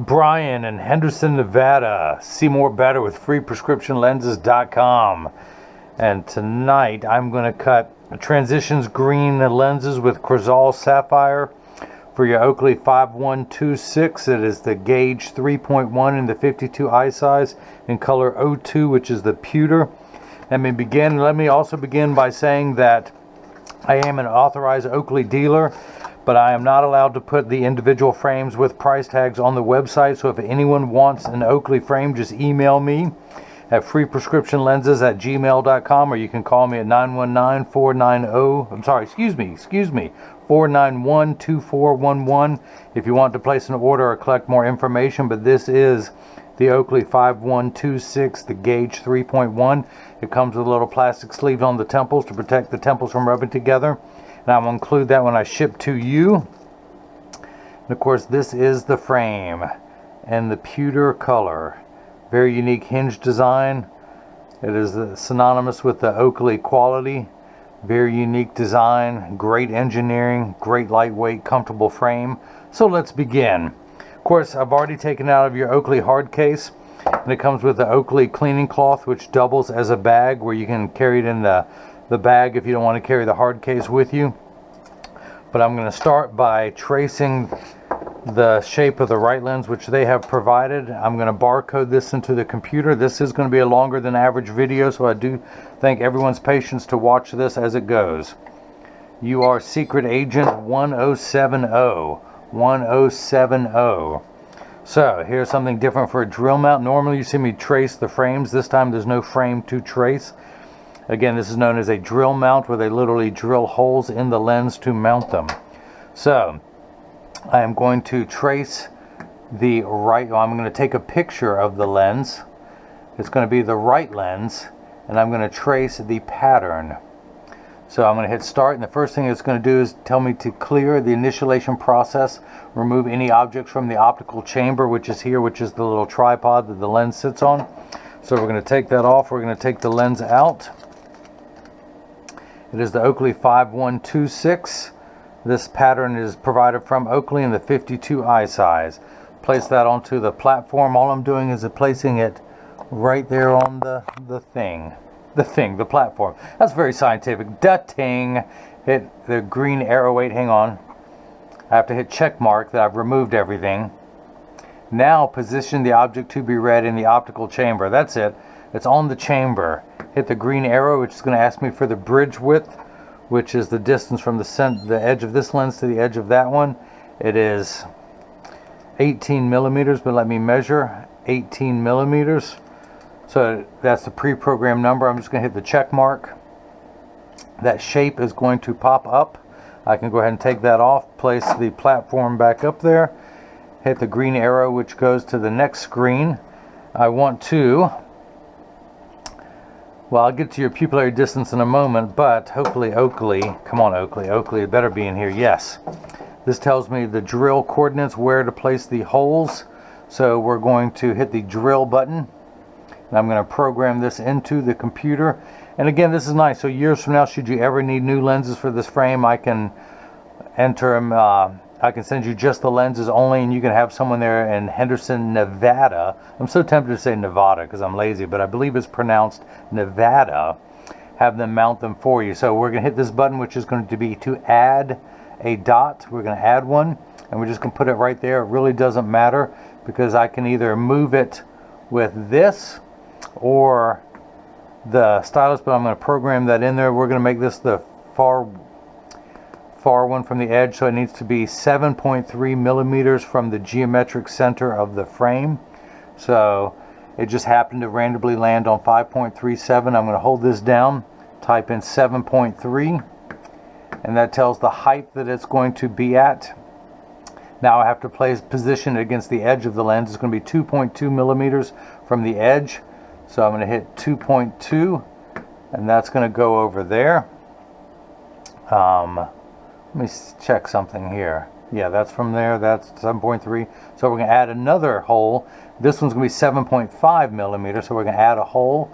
Brian in Henderson, Nevada. See more better with freeprescriptionlenses.com. And tonight I'm going to cut Transitions Green lenses with Crizal Sapphire for your Oakley 5126. It is the gauge 3.1 in the 52 eye size in color 02, which is the pewter. Let me also begin by saying that I am an authorized Oakley dealer, but I am not allowed to put the individual frames with price tags on the website. So if anyone wants an Oakley frame, just email me at freeprescriptionlenses@gmail.com, or you can call me at 491-2411 if you want to place an order or collect more information. But this is the Oakley 5126, the gauge 3.1. It comes with a little plastic sleeve on the temples to protect the temples from rubbing together. And I'm going to include that when I ship to you. And of course, this is the frame and the pewter color. Very unique hinge design. It is synonymous with the Oakley quality. Very unique design, great engineering, great lightweight, comfortable frame. So let's begin. Of course, I've already taken out of your Oakley hard case, and it comes with the Oakley cleaning cloth, which doubles as a bag where you can carry it in the bag if you don't want to carry the hard case with you. But I'm going to start by tracing the shape of the right lens, which they have provided. I'm going to barcode this into the computer. This is going to be a longer than average video, so I do thank everyone's patience to watch this as it goes. You are Secret Agent 1070. 1070. So here's something different for a drill mount. Normally you see me trace the frames. This time there's no frame to trace. Again, this is known as a drill mount, where they literally drill holes in the lens to mount them. So I am going to trace the right, I'm going to take a picture of the lens. It's going to be the right lens, and I'm going to trace the pattern. So I'm going to hit start, and the first thing it's going to do is tell me to clear the initialization process, remove any objects from the optical chamber, which is here, which is the little tripod that the lens sits on. So we're going to take that off. We're going to take the lens out. It is the Oakley 5126. This pattern is provided from Oakley in the 52 eye size. Place that onto the platform. All I'm doing is placing it right there on the platform. That's very scientific. Da-ting. Hit the green arrow. Wait, hang on. I have to hit check mark that I've removed everything. Now position the object to be read in the optical chamber. That's it. It's on the chamber. Hit the green arrow, which is going to ask me for the bridge width, which is the distance from the edge of this lens to the edge of that one. It is 18 millimeters, but let me measure 18 millimeters. So that's the pre-programmed number. I'm just going to hit the check mark. That shape is going to pop up. I can go ahead and take that off, place the platform back up there, hit the green arrow, which goes to the next screen. I want to, well, I'll get to your pupillary distance in a moment, but hopefully Oakley, come on Oakley, it better be in here, yes. This tells me the drill coordinates, where to place the holes. So we're going to hit the drill button, and I'm going to program this into the computer. And again, this is nice, so years from now, should you ever need new lenses for this frame, I can enter them, I can send you just the lenses only, and you can have someone there in Henderson, Nevada. I'm so tempted to say Nevada because I'm lazy, but I believe it's pronounced Nevada. Have them mount them for you. So we're going to hit this button, which is going to be to add a dot. We're going to add one, and we're just going to put it right there. It really doesn't matter because I can either move it with this or the stylus, but I'm going to program that in there. We're going to make this the far one from the edge, so it needs to be 7.3 millimeters from the geometric center of the frame. So it just happened to randomly land on 5.37. I'm going to hold this down, type in 7.3, and that tells the height that it's going to be at. Now I have to position it against the edge of the lens. It's going to be 2.2 millimeters from the edge. So I'm going to hit 2.2, and that's going to go over there. Let me check something here. Yeah, that's from there. That's 7.3. So we're going to add another hole. This one's going to be 7.5 millimeters. So we're going to add a hole.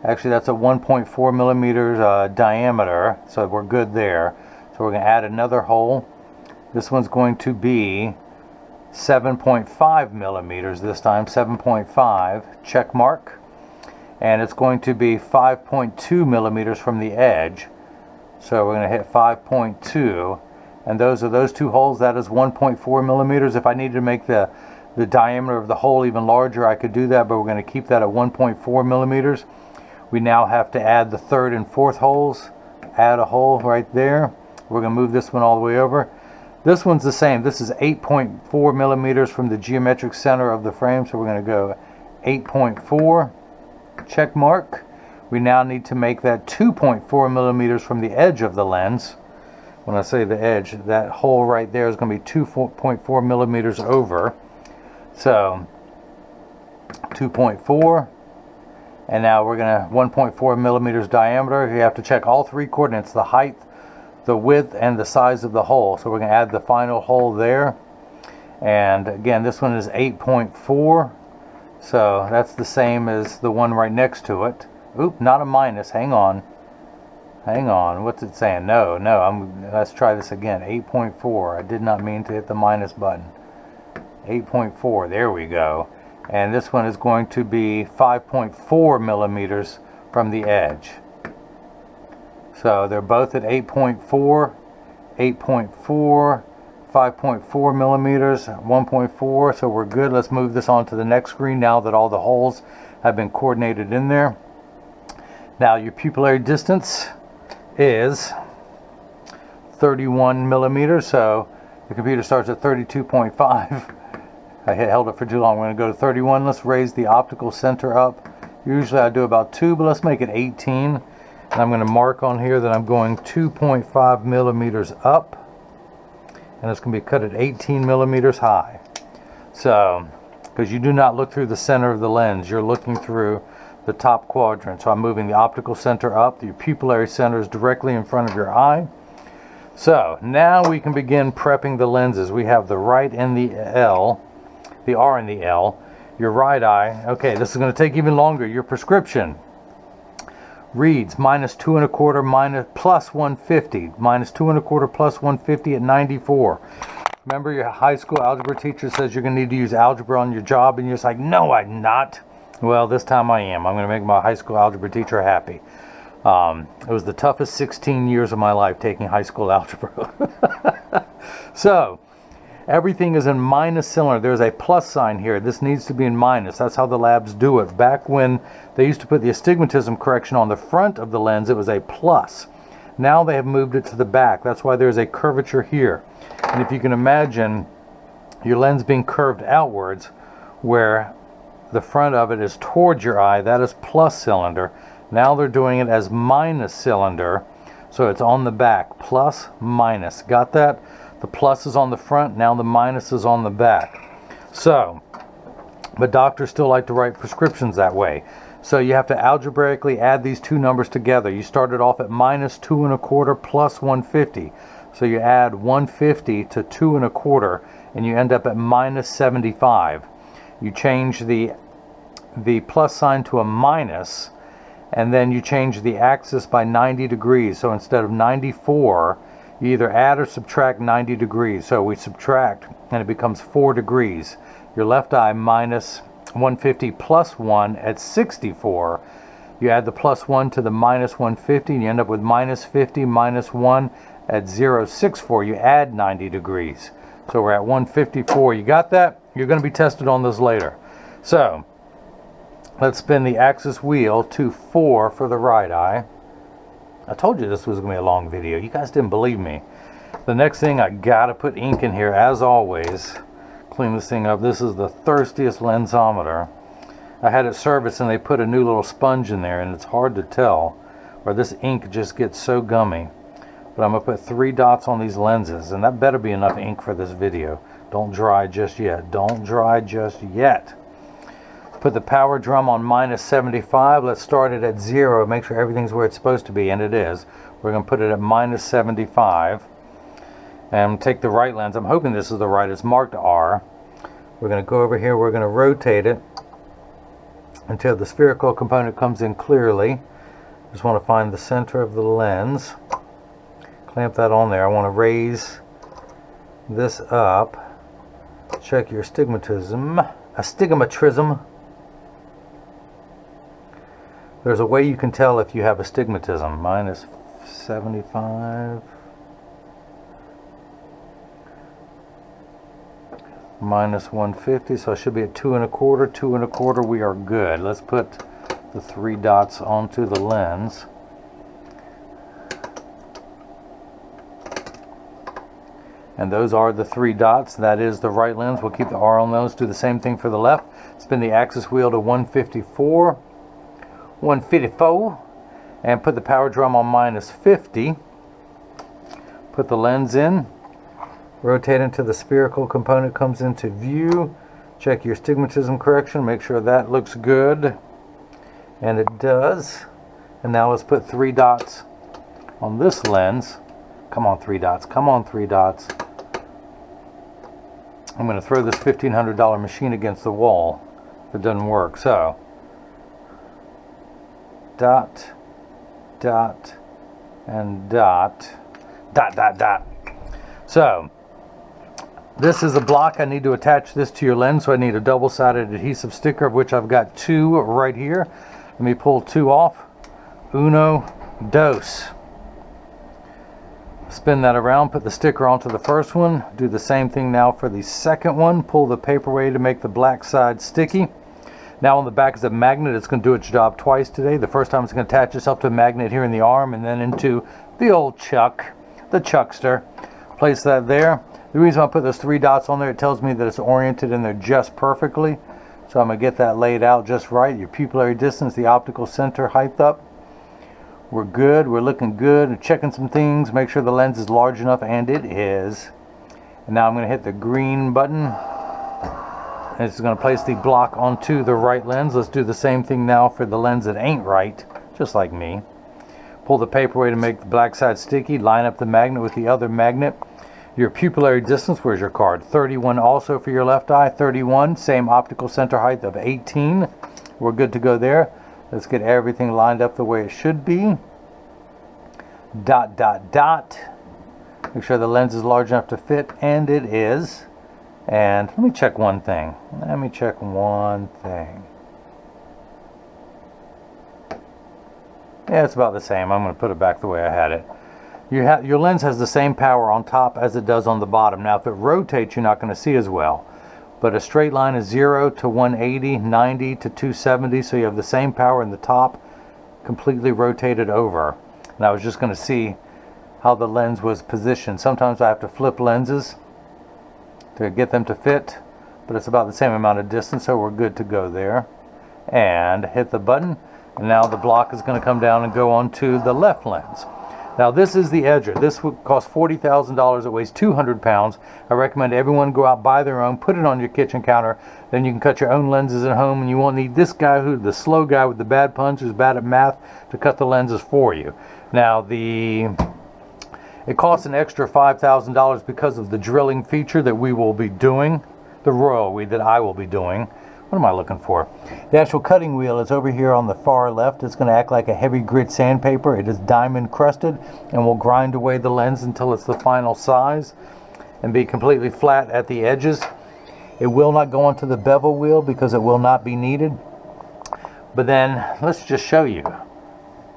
Actually, that's a 1.4 millimeters diameter. So we're good there. So we're going to add another hole. This one's going to be 7.5 millimeters this time, 7.5, check mark. And it's going to be 5.2 millimeters from the edge. So we're going to hit 5.2, and those two holes. That is 1.4 millimeters. If I needed to make the diameter of the hole even larger, I could do that, but we're going to keep that at 1.4 millimeters. We now have to add the third and fourth holes. Add a hole right there. We're going to move this one all the way over. This one's the same. This is 8.4 millimeters from the geometric center of the frame, so we're going to go 8.4, check mark. We now need to make that 2.4 millimeters from the edge of the lens. When I say the edge, that hole right there is going to be 2.4 millimeters over. So 2.4, and now we're going to 1.4 millimeters diameter. You have to check all three coordinates: the height, the width, and the size of the hole. So we're going to add the final hole there. And again, this one is 8.4, so that's the same as the one right next to it. Oop, not a minus. Hang on. What's it saying? No. Let's try this again. 8.4. I did not mean to hit the minus button. 8.4. There we go. And this one is going to be 5.4 millimeters from the edge. So they're both at 8.4, 8.4, 5.4 millimeters, 1.4. So we're good. Let's move this on to the next screen now that all the holes have been coordinated in there. Now your pupillary distance is 31 millimeters, so the computer starts at 32.5. I held it for too long. We're going to go to 31. Let's raise the optical center up. Usually I do about 2, but let's make it 18. And I'm going to mark on here that I'm going 2.5 millimeters up, and it's going to be cut at 18 millimeters high. So, because you do not look through the center of the lens, you're looking through the top quadrant. So I'm moving the optical center up. Your pupillary center is directly in front of your eye. So now we can begin prepping the lenses. We have the right and the L, the R and the L. Your right eye, okay, this is going to take even longer. Your prescription reads -2 1/4 plus 150, -2 1/4 plus 150 at 94. Remember, your high school algebra teacher says you're going to need to use algebra on your job, and you're just like, no, I'm not. Well, this time I am. I'm going to make my high school algebra teacher happy. It was the toughest 16 years of my life taking high school algebra. So, everything is in minus cylinder. There's a plus sign here. This needs to be in minus. That's how the labs do it. Back when they used to put the astigmatism correction on the front of the lens, it was a plus. Now they have moved it to the back. That's why there's a curvature here. And if you can imagine your lens being curved outwards, where the front of it is towards your eye, that is plus cylinder. Now they're doing it as minus cylinder, so it's on the back. Plus, minus. Got that? The plus is on the front, now the minus is on the back. So, but doctors still like to write prescriptions that way. So you have to algebraically add these two numbers together. You started off at -2 1/4 plus 150. So you add 150 to 2 1/4, and you end up at -75. You change the plus sign to a minus, and then you change the axis by 90 degrees. So instead of 94, you either add or subtract 90 degrees. So we subtract, and it becomes 4 degrees. Your left eye minus 150 plus 1 at 64. You add the plus 1 to the minus 150, and you end up with -50 minus 1 at 0.64. You add 90 degrees. So we're at 154. You got that? You're going to be tested on this later. So let's spin the axis wheel to 4 for the right eye. I told you this was going to be a long video. You guys didn't believe me. The next thing, I got to put ink in here as always. Clean this thing up. This is the thirstiest lensometer. I had it serviced and they put a new little sponge in there, and it's hard to tell, or this ink just gets so gummy. But I'm going to put 3 dots on these lenses, and that better be enough ink for this video. Don't dry just yet. Don't dry just yet. Put the power drum on -75. Let's start it at 0. Make sure everything's where it's supposed to be, and it is. We're going to put it at -75. And take the right lens. I'm hoping this is the right. It's marked R. We're going to go over here. We're going to rotate it until the spherical component comes in clearly. Just want to find the center of the lens. Clamp that on there. I want to raise this up Check your astigmatism. There's a way you can tell if you have astigmatism. Minus 75. Minus 150, so I should be at 2 1/4. 2 1/4, we are good. Let's put the 3 dots onto the lens. And those are the 3 dots. That is the right lens. We'll keep the R on those. Do the same thing for the left. Spin the axis wheel to 154. 154. And put the power drum on minus 50. Put the lens in. Rotate until the spherical component comes into view. Check your astigmatism correction. Make sure that looks good. And it does. And now let's put 3 dots on this lens. Come on, 3 dots. Come on, 3 dots. I'm going to throw this $1,500 machine against the wall if it doesn't work. So, dot, dot, and dot, dot, dot, dot. So, this is a block. I need to attach this to your lens, so I need a double-sided adhesive sticker, of which I've got 2 right here. Let me pull 2 off. Uno, dos. Spin that around, put the sticker onto the first one. Do the same thing now for the second one. Pull the paper away to make the black side sticky. Now on the back is a magnet. It's going to do its job twice today. The first time it's going to attach itself to a magnet here in the arm, and then into the old chuck, the chuckster. Place that there. The reason I put those 3 dots on there, it tells me that it's oriented in there just perfectly. So I'm going to get that laid out just right. Your pupillary distance, the optical center height up. We're good. We're looking good. I'm checking some things. Make sure the lens is large enough, and it is. And now I'm going to hit the green button. And it's going to place the block onto the right lens. Let's do the same thing now for the lens that ain't right, just like me. Pull the paper away to make the black side sticky. Line up the magnet with the other magnet. Your pupillary distance, where's your card? 31 also for your left eye. 31, same optical center height of 18. We're good to go there. Let's get everything lined up the way it should be. Dot, dot, dot. Make sure the lens is large enough to fit, and it is. And let me check one thing. Yeah, it's about the same. I'm going to put it back the way I had it. Your lens has the same power on top as it does on the bottom. Now, if it rotates, you're not going to see as well. But a straight line is 0 to 180, 90 to 270, so you have the same power in the top, completely rotated over. And I was just going to see how the lens was positioned. Sometimes I have to flip lenses to get them to fit, but it's about the same amount of distance, so we're good to go there. And hit the button, and now the block is going to come down and go onto the left lens. Now this is the edger. This would cost $40,000. It weighs 200 pounds. I recommend everyone go out, buy their own, put it on your kitchen counter. Then you can cut your own lenses at home, and you won't need this guy, the slow guy with the bad punch, who's bad at math, to cut the lenses for you. Now it costs an extra $5,000 because of the drilling feature that we will be doing, the royal we that I will be doing. What am I looking for? The actual cutting wheel is over here on the far left. It's going to act like a heavy grit sandpaper. It is diamond crusted and will grind away the lens until it's the final size and be completely flat at the edges. It will not go onto the bevel wheel because it will not be needed. But then let's just show you.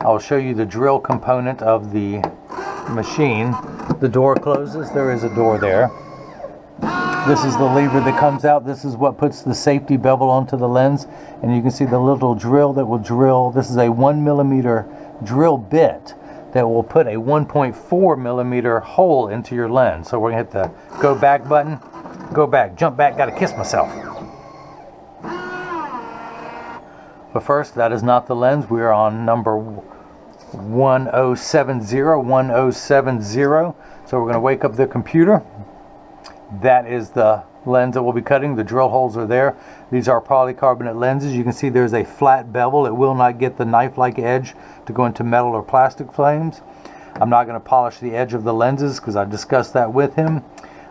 I'll show you the drill component of the machine. The door closes. There is a door there. This is the lever that comes out. This is what puts the safety bevel onto the lens. And you can see the little drill that will drill. This is a 1mm drill bit that will put a 1.4mm hole into your lens. So we're going to hit the go back button. Go back, jump back, got to kiss myself. But first, that is not the lens. We are on number 1070. So we're going to wake up the computer. That is the lens that we'll be cutting. The drill holes are there. These are polycarbonate lenses. You can see there's a flat bevel. It will not get the knife-like edge to go into metal or plastic frames. I'm not going to polish the edge of the lenses because I discussed that with him.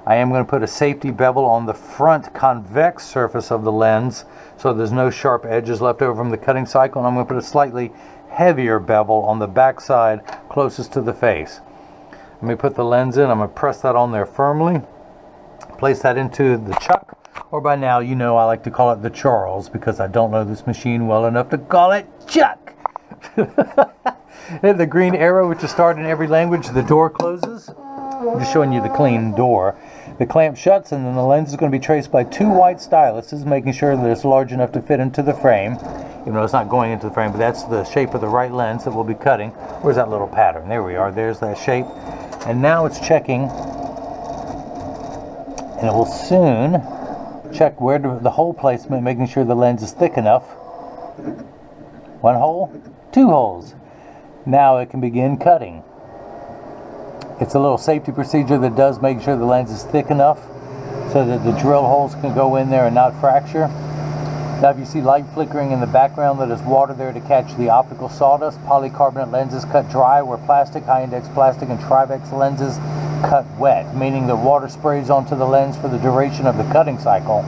I am going to put a safety bevel on the front convex surface of the lens so there's no sharp edges left over from the cutting cycle. And I'm going to put a slightly heavier bevel on the back side closest to the face. Let me put the lens in. I'm going to press that on there firmly. Place that into the chuck. Or by now, you know I like to call it the Charles because I don't know this machine well enough to call it Chuck. And the green arrow, which is starred in every language, the door closes. I'm just showing you the clean door. The clamp shuts, and then the lens is going to be traced by two white styluses, making sure that it's large enough to fit into the frame. Even though it's not going into the frame, but that's the shape of the right lens that we'll be cutting. Where's that little pattern? There we are. There's that shape. And now it's checking, and it will soon check where the hole placement, making sure the lens is thick enough. One hole, two holes. Now it can begin cutting. It's a little safety procedure that does make sure the lens is thick enough so that the drill holes can go in there and not fracture. Now if you see light flickering in the background, that is water there to catch the optical sawdust. Polycarbonate lenses cut dry, where plastic, high-index plastic, and Trivex lenses cut wet, meaning that water sprays onto the lens for the duration of the cutting cycle,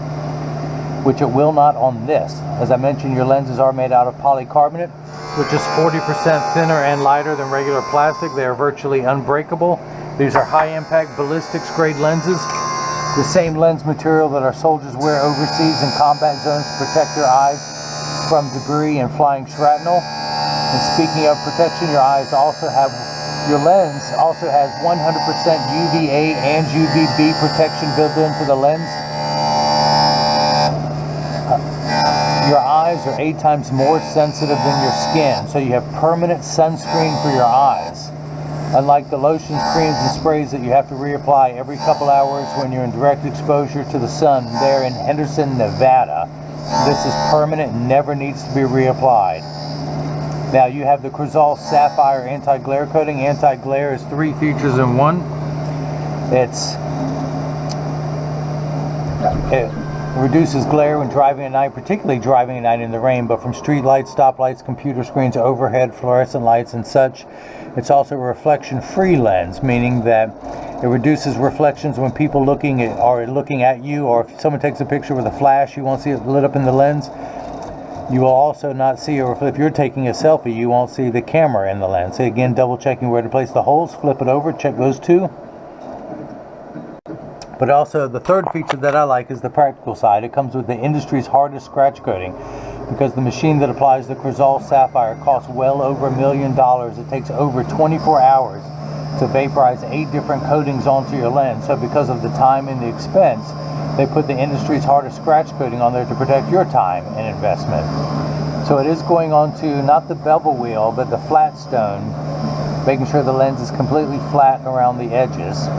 which it will not on this. As I mentioned, your lenses are made out of polycarbonate, which is 40% thinner and lighter than regular plastic. They are virtually unbreakable. These are high-impact ballistics grade lenses, the same lens material that our soldiers wear overseas in combat zones to protect their eyes from debris and flying shrapnel. And speaking of protection, your lens also has 100% UVA and UVB protection built into the lens. Your eyes are 8 times more sensitive than your skin, so you have permanent sunscreen for your eyes. Unlike the lotions, creams, and sprays that you have to reapply every couple hours when you're in direct exposure to the sun there in Henderson, Nevada, this is permanent and never needs to be reapplied. Now you have the Crizal Sapphire anti-glare coating. Anti-glare is 3 features in one. It reduces glare when driving at night, particularly driving at night in the rain, but from street lights, stoplights, computer screens, overhead, fluorescent lights, and such. It's also a reflection-free lens, meaning that it reduces reflections when people are looking at you, or if someone takes a picture with a flash, you won't see it lit up in the lens. You will also not see, or if you're taking a selfie, you won't see the camera in the lens. So again, double checking where to place the holes, flip it over, check those two. But also the third feature that I like is the practical side. It comes with the industry's hardest scratch coating, because the machine that applies the Crizal Sapphire costs well over $1 million. It takes over 24 hours to vaporize 8 different coatings onto your lens. So because of the time and the expense, they put the industry's hardest scratch coating on there to protect your time and investment. So it is going on to not the bevel wheel, but the flat stone, making sure the lens is completely flat around the edges.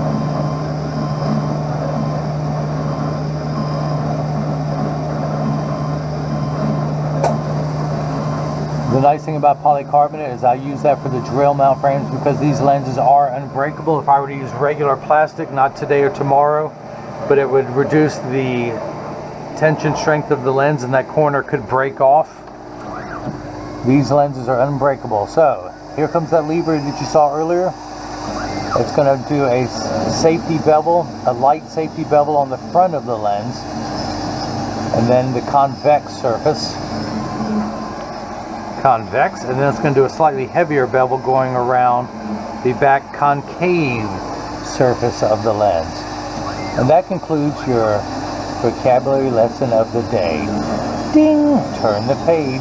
The nice thing about polycarbonate is I use that for the drill mount frames because these lenses are unbreakable. If I were to use regular plastic, not today or tomorrow, but it would reduce the tension strength of the lens and that corner could break off. These lenses are unbreakable. So here comes that lever that you saw earlier. It's going to do a safety bevel, a light safety bevel on the front of the lens, and then the convex surface. Convex, and then it's going to do a slightly heavier bevel going around the back concave surface of the lens. And that concludes your vocabulary lesson of the day. Ding! Turn the page.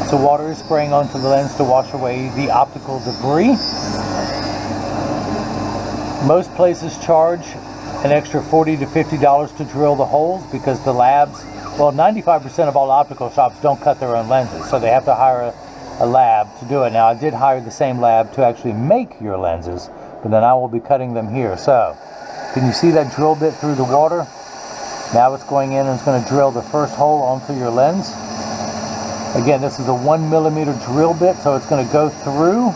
So water is spraying onto the lens to wash away the optical debris. Most places charge an extra $40 to $50 to drill the holes because the labs, well, 95% of all optical shops don't cut their own lenses, so they have to hire a lab to do it. Now, I did hire the same lab to actually make your lenses, but then I will be cutting them here. So, can you see that drill bit through the water? Now it's going in and it's going to drill the first hole onto your lens. Again, this is a 1mm drill bit, so it's going to go through.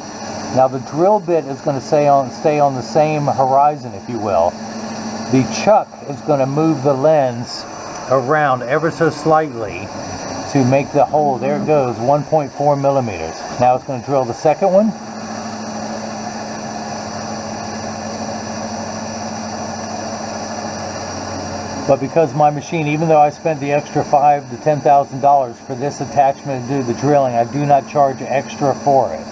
Now, the drill bit is going to stay on the same horizon, if you will. The chuck is going to move the lens around ever so slightly to make the hole, there it goes, 1.4 millimeters. Now it's going to drill the second one. But because my machine, even though I spent the extra $5,000 to $10,000 for this attachment to do the drilling, I do not charge extra for it.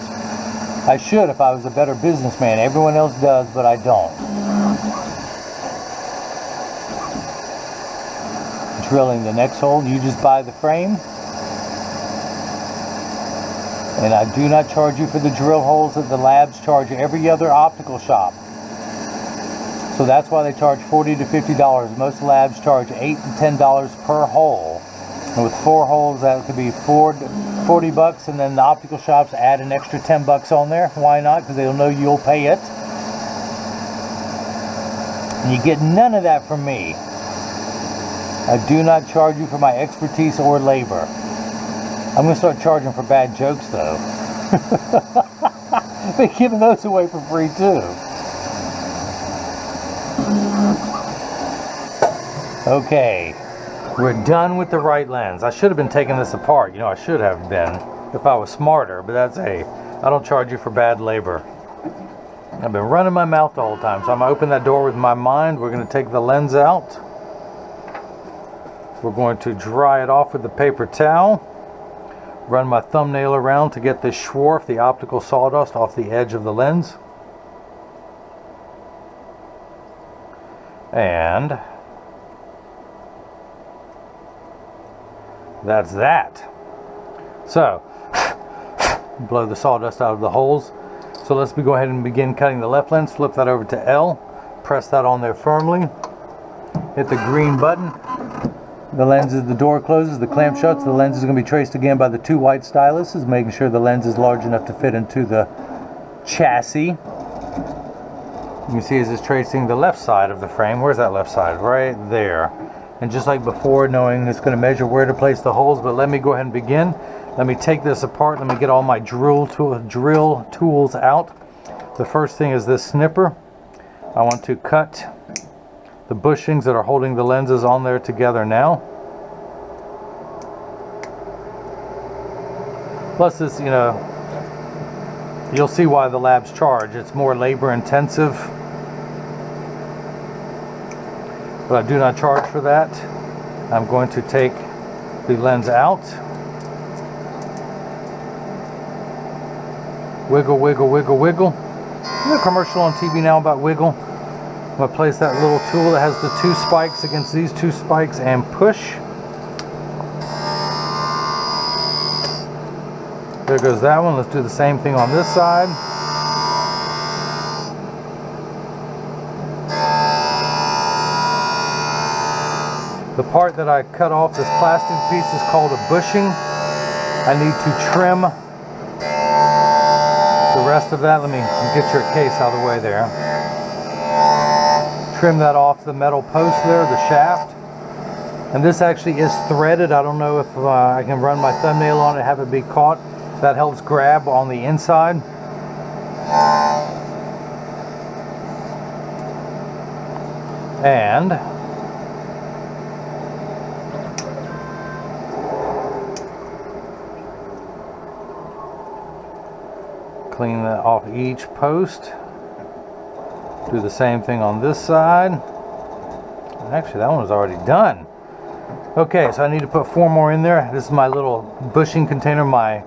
I should if I was a better businessman. Everyone else does, but I don't. drilling the next hole. You just buy the frame. And I do not charge you for the drill holes that the labs charge every other optical shop. So that's why they charge $40 to $50. Most labs charge $8 to $10 per hole. And with 4 holes, that could be $40 bucks, and then the optical shops add an extra 10 bucks on there. Why not? Because they'll know you'll pay it. And you get none of that from me. I do not charge you for my expertise or labor. I'm going to start charging for bad jokes, though. They're giving those away for free, too. Okay. We're done with the right lens. I should have been taking this apart. You know, I should have been if I was smarter, but that's I don't charge you for bad labor. I've been running my mouth the whole time, so I'm going to open that door with my mind. We're going to take the lens out. We're going to dry it off with the paper towel. Run my thumbnail around to get this Schwarf, the optical sawdust, off the edge of the lens. And that's that. So, blow the sawdust out of the holes. So let's go ahead and begin cutting the left lens. Flip that over to L. Press that on there firmly. Hit the green button. The the door closes, the clamp shuts. The lens is going to be traced again by the 2 white styluses, making sure the lens is large enough to fit into the chassis. You can see as it's tracing the left side of the frame. Where's that left side? Right there. And just like before, knowing it's going to measure where to place the holes, but let me go ahead and begin. Let me take this apart. Let me get all my drill tools out. The first thing is this snipper. I want to cut the bushings that are holding the lenses on there together now. Plus this, you know, you'll see why the labs charge. It's more labor intensive. But I do not charge for that. I'm going to take the lens out. Wiggle, wiggle, wiggle, wiggle. There's a commercial on TV now about wiggle. I'm going to place that little tool that has the 2 spikes against these 2 spikes and push. There goes that one. Let's do the same thing on this side. The part that I cut off, this plastic piece, is called a bushing. I need to trim the rest of that. Let me get your case out of the way there. Trim that off the metal post there, the shaft. And this actually is threaded. I don't know if I can run my thumbnail on it, have it be caught. That helps grab on the inside. And clean that off each post. Do the same thing on this side. Actually, that one was already done. Okay, so I need to put 4 more in there. This is my little bushing container, my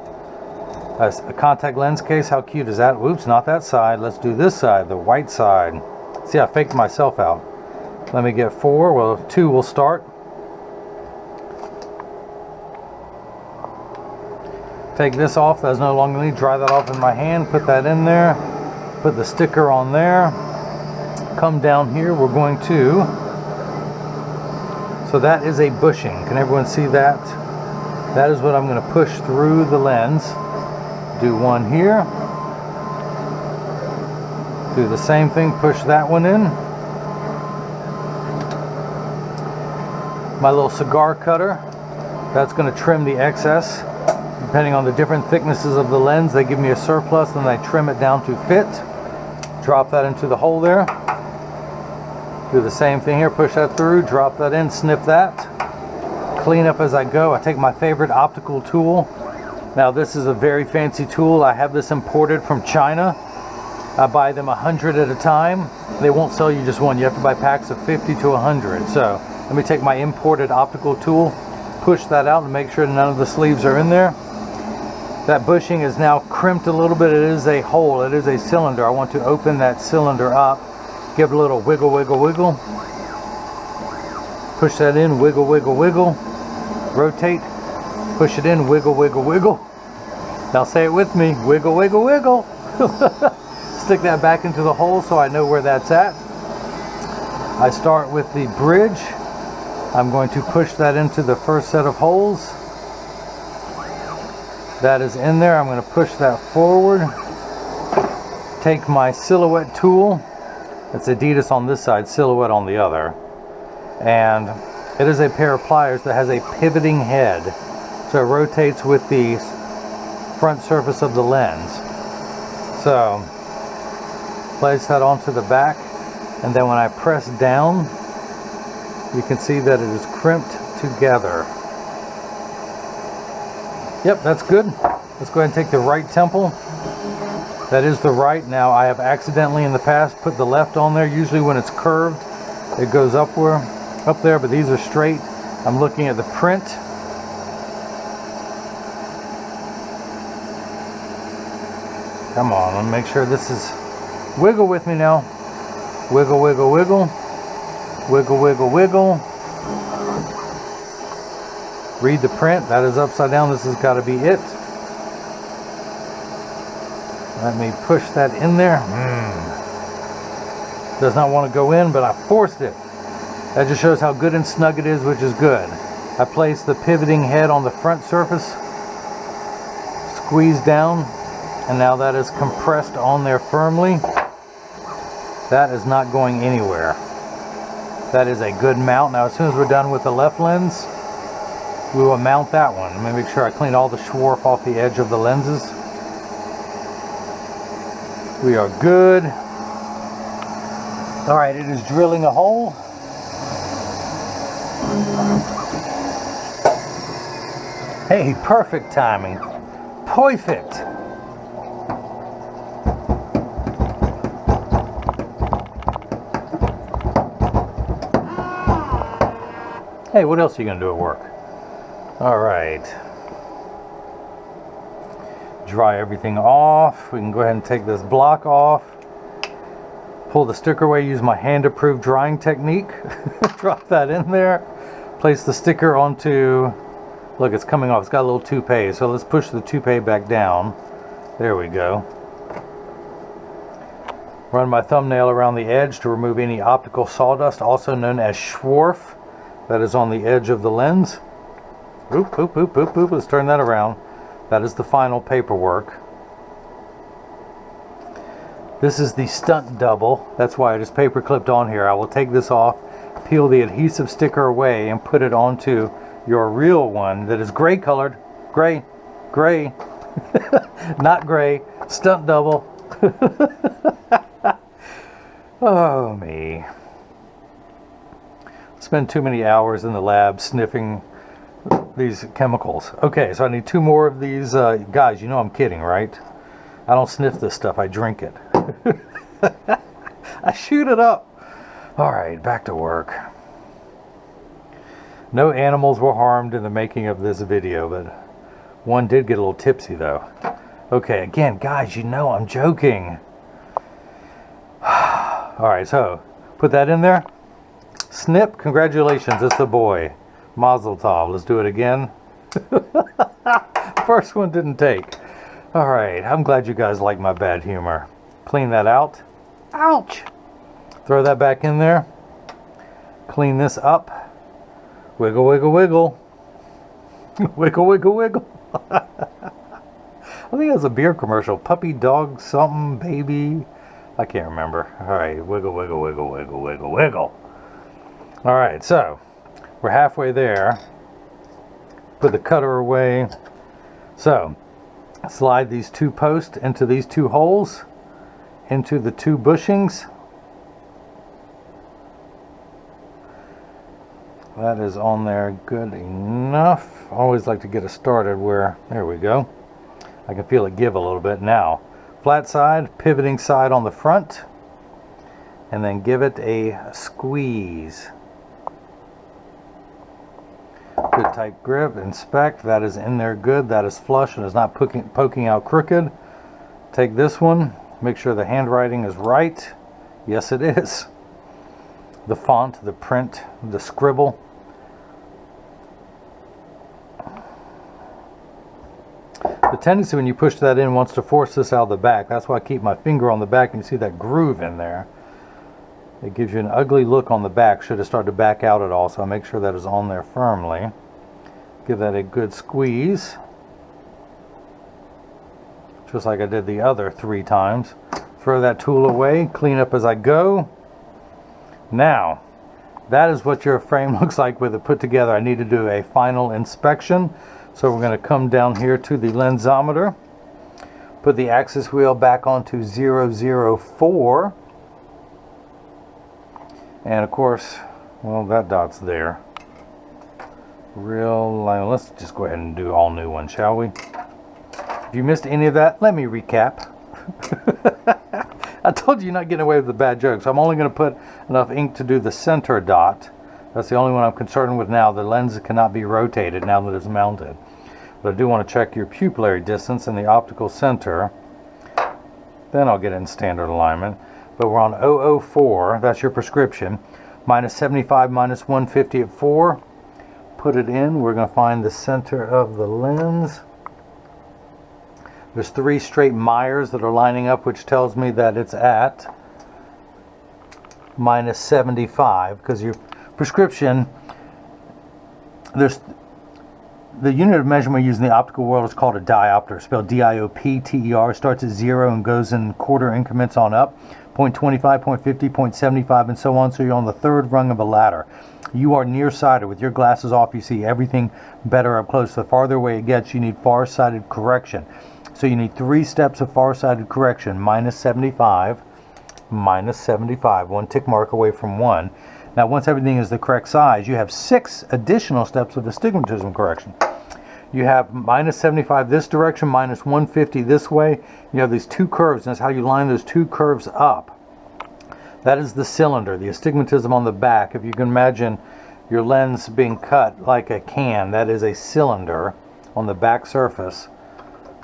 a contact lens case. How cute is that? Oops, not that side. Let's do this side, the white side. See, I faked myself out. Let me get 4. Well, 2 will start. Take this off. That's no longer needed. Dry that off in my hand. Put that in there. Put the sticker on there. Come down here. We're going to... So that is a bushing. Can everyone see that? That is what I'm going to push through the lens. Do one here. Do the same thing. Push that one in. My little cigar cutter. That's going to trim the excess. Depending on the different thicknesses of the lens, they give me a surplus, and I trim it down to fit. Drop that into the hole there. Do the same thing here. Push that through. Drop that in. Snip that. Clean up as I go. I take my favorite optical tool. Now this is a very fancy tool. I have this imported from China. I buy them 100 at a time. They won't sell you just one. You have to buy packs of 50 to 100. So let me take my imported optical tool, push that out and make sure none of the sleeves are in there. That bushing is now crimped a little bit. It is a hole. It is a cylinder. I want to open that cylinder up. Give it a little wiggle, wiggle, wiggle. push that in, wiggle, wiggle, wiggle, rotate, push it in, wiggle, wiggle, wiggle. Now say it with me, wiggle, wiggle, wiggle. Stick that back into the hole so I know where that's at. I start with the bridge. I'm going to push that into the first set of holes. That is in there. I'm going to push that forward. Take my silhouette tool. It's Adidas on this side, silhouette on the other. And it is a pair of pliers that has a pivoting head. So it rotates with the front surface of the lens. So place that onto the back, and then when I press down, you can see that it is crimped together. Yep, that's good. Let's go ahead and take the right temple. That is the right. Now I have accidentally in the past put the left on there. Usually when it's curved, it goes up there, but these are straight. I'm looking at the print. Come on, let me make sure this is, wiggle with me now. Wiggle, wiggle, wiggle. Wiggle, wiggle, wiggle. Read the print. That is upside down. This has got to be it. Let me push that in there. Does not want to go in, but I forced it. That just shows how good and snug it is, which is good. I place the pivoting head on the front surface. Squeeze down. And now that is compressed on there firmly. That is not going anywhere. That is a good mount. Now as soon as we're done with the left lens, we will mount that one. Let me make sure I clean all the swarf off the edge of the lenses. We are good. All right, it is drilling a hole. Hey, perfect timing. Perfect. Hey, what else are you going to do at work? All right. Dry everything off. We can go ahead and take this block off. Pull the sticker away. Use my hand-approved drying technique. Drop that in there. Place the sticker onto... Look, it's coming off. It's got a little toupee. So let's push the toupee back down. There we go. Run my thumbnail around the edge to remove any optical sawdust, also known as swarf. That is on the edge of the lens. Oop, oop, oop, oop, oop. Let's turn that around. That is the final paperwork. This is the stunt double. That's why it is paper clipped on here. I will take this off, peel the adhesive sticker away, and put it onto your real one that is gray colored. Gray. Gray. Not gray. Stunt double. Oh, me. Spend too many hours in the lab sniffing these chemicals. Okay, so I need 2 more of these. Guys, you know I'm kidding, right? I don't sniff this stuff. I drink it. I shoot it up. All right, back to work. No animals were harmed in the making of this video, but one did get a little tipsy, though. Okay, again, guys, you know I'm joking. All right, so put that in there. Snip, congratulations, it's the boy. Mazel tov. Let's do it again. First one didn't take. All right, I'm glad you guys like my bad humor. Clean that out. Ouch! Throw that back in there. Clean this up. Wiggle, wiggle, wiggle. Wiggle, wiggle, wiggle. I think that's a beer commercial. Puppy, dog, something, baby. I can't remember. All right, wiggle, wiggle, wiggle, wiggle, wiggle, wiggle. All right, so we're halfway there. Put the cutter away. So slide these 2 posts into these 2 holes, into the 2 bushings. That is on there good enough. I always like to get it started where, there we go. I can feel it give a little bit now. Flat side, pivoting side on the front, and then give it a squeeze. Good tight grip, inspect, that is in there good, that is flush and is not poking out crooked. Take this one, make sure the handwriting is right. Yes, it is. The font, the print, the scribble, tendency when you push that in wants to force this out the back. That's why I keep my finger on the back, and you see that groove in there. It gives you an ugly look on the back should it start to back out at all, so I make sure that is on there firmly. Give that a good squeeze, just like I did the other 3 times. Throw that tool away, clean up as I go. Now, that is what your frame looks like with it put together. I need to do a final inspection, so we're going to come down here to the lensometer, put the axis wheel back onto 004. And of course, well, that dot's there. Let's just go ahead and do all new ones, shall we? If you missed any of that, let me recap. I told you you're not getting away with the bad jokes. I'm only going to put enough ink to do the center dot. That's the only one I'm concerned with now. The lens cannot be rotated now that it's mounted. But I do want to check your pupillary distance and the optical center. Then I'll get it in standard alignment. But we're on 004, that's your prescription. Minus 75, minus 150 at 4. Put it in. We're going to find the center of the lens. There's 3 straight Myers that are lining up, which tells me that it's at minus 75, because your prescription, there's the unit of measurement we use in the optical world is called a diopter, spelled D-I-O-P-T-E-R. Starts at 0 and goes in quarter increments on up. 0.25, 0.50, 0.75, and so on. So you're on the 3rd rung of a ladder. You are nearsighted. With your glasses off, you see everything better up close. The farther away it gets, you need far-sighted correction. So you need 3 steps of far-sighted correction. Minus 75, minus 75. 1 tick mark away from 1. Now, once everything is the correct size, you have 6 additional steps of astigmatism correction. You have minus 75 this direction, minus 150 this way. You have these 2 curves, and that's how you line those 2 curves up. That is the cylinder, the astigmatism on the back. If you can imagine your lens being cut like a can, that is a cylinder on the back surface.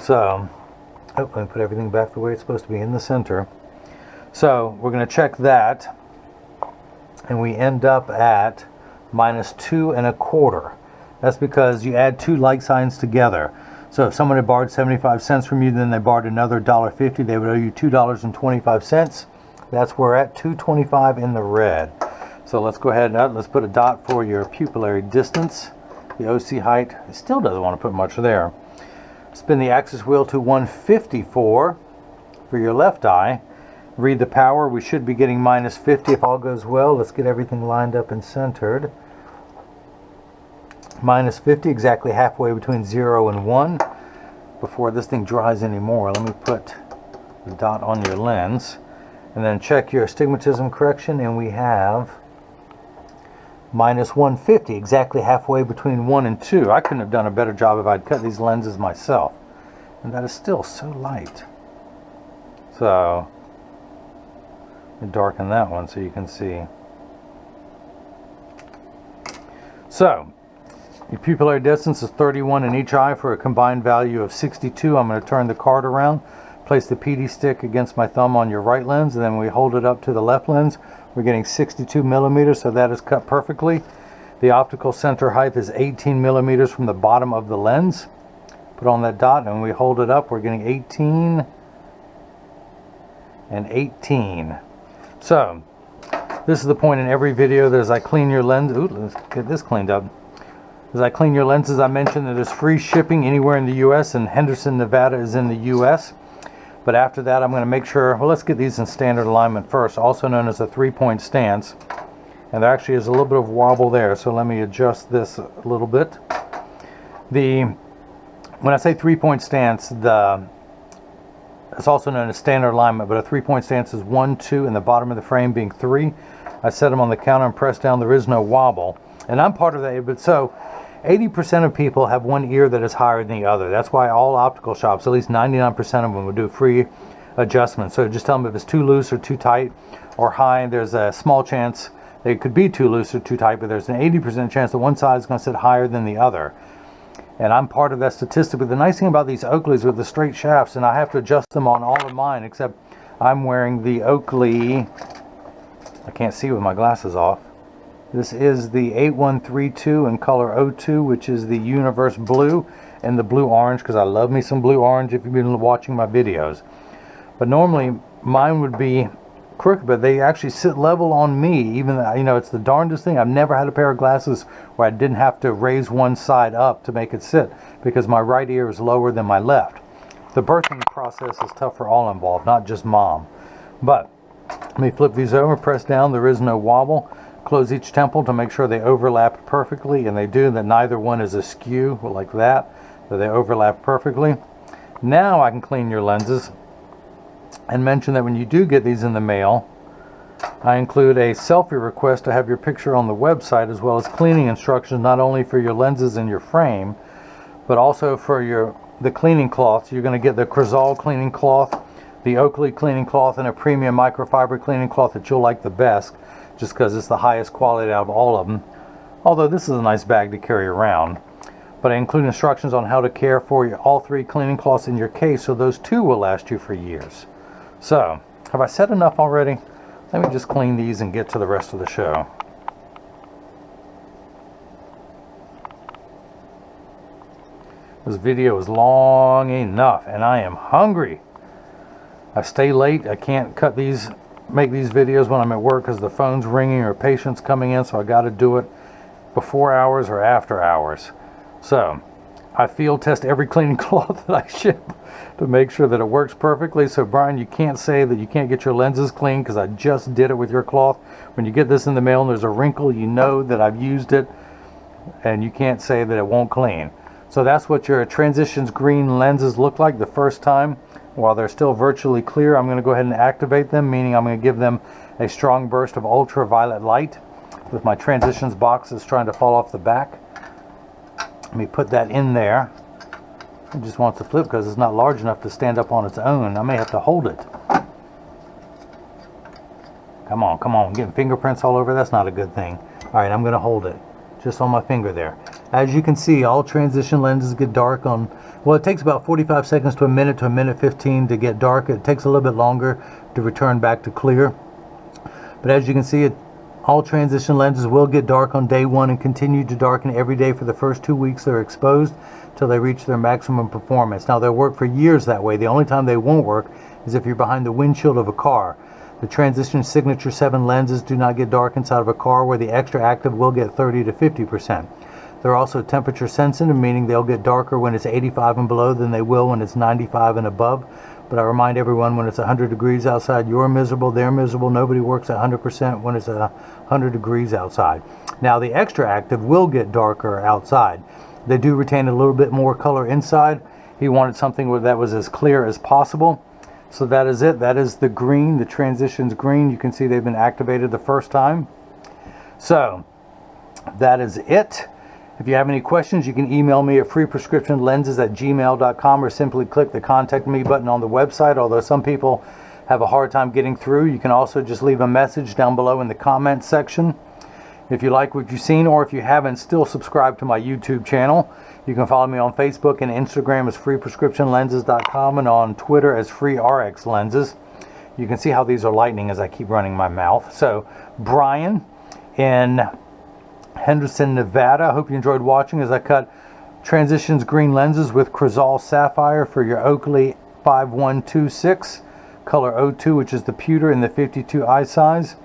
So, let me put everything back the way it's supposed to be in the center. So, we're going to check that, and we end up at minus 2 1/4. That's because you add 2 like signs together. So if someone had borrowed 75 cents from you, then they borrowed another $1.50, they would owe you $2.25. That's where we're at, $2.25 in the red. So let's go ahead and let's put a dot for your pupillary distance. The OC height, it still doesn't want to put much there. Spin the axis wheel to 154 for your left eye. Read the power. We should be getting minus 50 if all goes well. Let's get everything lined up and centered. Minus 50, exactly halfway between 0 and 1. Before this thing dries anymore, let me put the dot on your lens. And then check your astigmatism correction, and we have minus 150, exactly halfway between 1 and 2. I couldn't have done a better job if I'd cut these lenses myself. And that is still so light. So, darken that one so you can see. So, your pupillary distance is 31 in each eye for a combined value of 62. I'm going to turn the card around, place the PD stick against my thumb on your right lens, and then we hold it up to the left lens. We're getting 62 millimeters, so that is cut perfectly. The optical center height is 18 millimeters from the bottom of the lens. Put on that dot, and we hold it up. We're getting 18 and 18. So, this is the point in every video that as I clean your lens, let's get this cleaned up. As I clean your lenses, I mentioned that there's free shipping anywhere in the U.S. and Henderson, Nevada is in the U.S. But after that, I'm going to make sure, well, let's get these in standard alignment first, also known as a 3-point stance. And there actually is a little bit of wobble there, so let me adjust this a little bit. When I say 3-point stance, it's also known as standard alignment, but a 3-point stance is 1, 2, and the bottom of the frame being 3. I set them on the counter and press down. There is no wobble. And I'm part of that, but so 80% of people have one ear that is higher than the other. That's why all optical shops, at least 99% of them, will do free adjustments. So just tell them if it's too loose or too tight or high. There's a small chance they could be too loose or too tight, but there's an 80% chance that one side is going to sit higher than the other. And I'm part of that statistic. But the nice thing about these Oakleys with the straight shafts, and I have to adjust them on all of mine, except I'm wearing the Oakley, I can't see with my glasses off. This is the 8132 in color 02, which is the Universe Blue. in the blue orange because I love me some blue orange if you've been watching my videos. But normally mine would be crooked, but they actually sit level on me. Even though, you know, it's the darndest thing. I've never had a pair of glasses where I didn't have to raise one side up to make it sit, because my right ear is lower than my left. The birthing process is tough for all involved, not just mom. But let me flip these over, press down, there is no wobble. Close each temple to make sure they overlap perfectly, and they do, that neither one is askew like that they overlap perfectly. Now I can clean your lenses and mention that when you do get these in the mail, I include a selfie request to have your picture on the website, as well as cleaning instructions, not only for your lenses and your frame, but also for the cleaning cloths. You're going to get the Crizal cleaning cloth, the Oakley cleaning cloth, and a premium microfiber cleaning cloth that you'll like the best, just because it's the highest quality out of all of them. Although this is a nice bag to carry around. But I include instructions on how to care for all 3 cleaning cloths in your case, so those 2 will last you for years. So, have I said enough already? Let me just clean these and get to the rest of the show. This video is long enough, and I am hungry. I stay late. I can't make these videos when I'm at work because the phone's ringing or patients coming in, so I got to do it before hours or after hours. So I field test every cleaning cloth that I ship to make sure that it works perfectly. So Brian, you can't say that you can't get your lenses clean because I just did it with your cloth. When you get this in the mail and there's a wrinkle, you know that I've used it, and you can't say that it won't clean. So that's what your Transitions green lenses look like the first time. While they're still virtually clear, I'm going to go ahead and activate them, meaning I'm going to give them a strong burst of ultraviolet light. With my Transitions box is trying to fall off the back. Let me put that in there. It just wants to flip because it's not large enough to stand up on its own. I may have to hold it. Come on, come on. Getting fingerprints all over, that's not a good thing. Alright, I'm going to hold it just on my finger there. As you can see, all transition lenses get dark on, well, it takes about 45 seconds to a minute 15 to get dark. It takes a little bit longer to return back to clear. But as you can see, all transition lenses will get dark on day 1 and continue to darken every day for the first 2 weeks they're exposed till they reach their maximum performance. Now, they'll work for years that way. The only time they won't work is if you're behind the windshield of a car. The Transition Signature 7 lenses do not get dark inside of a car, where the extra active will get 30 to 50%. They're also temperature sensitive, meaning they'll get darker when it's 85 and below than they will when it's 95 and above. But I remind everyone, when it's 100 degrees outside, you're miserable, they're miserable. Nobody works at 100% when it's 100 degrees outside. Now, the extra active will get darker outside. They do retain a little bit more color inside. He wanted something that was as clear as possible. So that is it. That is the green, the Transitions green. You can see they've been activated the first time. So that is it. If you have any questions, you can email me at freeprescriptionlenses@gmail.com, or simply click the contact me button on the website. Although some people have a hard time getting through, you can also just leave a message down below in the comments section. If you like what you've seen, or if you haven't still subscribed to my YouTube channel, you can follow me on Facebook and Instagram as freeprescriptionlenses.com, and on Twitter as freerxlenses. You can see how these are lightning as I keep running my mouth. So, Brian in Henderson, Nevada. I hope you enjoyed watching as I cut Transitions green lenses with Crizal Sapphire for your Oakley 5126, color 02, which is the pewter in the 52 eye size.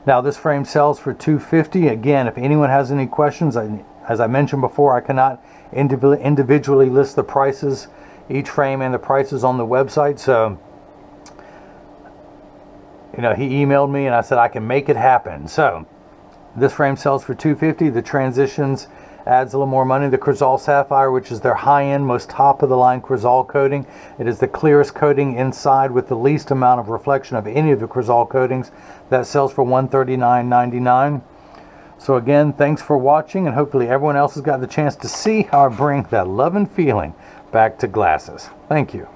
Now, this frame sells for $250. Again, if anyone has any questions, as I mentioned before, I cannot individually list the prices, each frame and the prices on the website. So, you know, he emailed me and I said I can make it happen. So this frame sells for $250. The Transitions adds a little more money. The Crizal Sapphire, which is their high-end, most top-of-the-line Crizal coating. It is the clearest coating inside with the least amount of reflection of any of the Crizal coatings. That sells for $139.99. So again, thanks for watching, and hopefully everyone else has got the chance to see how I bring that love and feeling back to glasses. Thank you.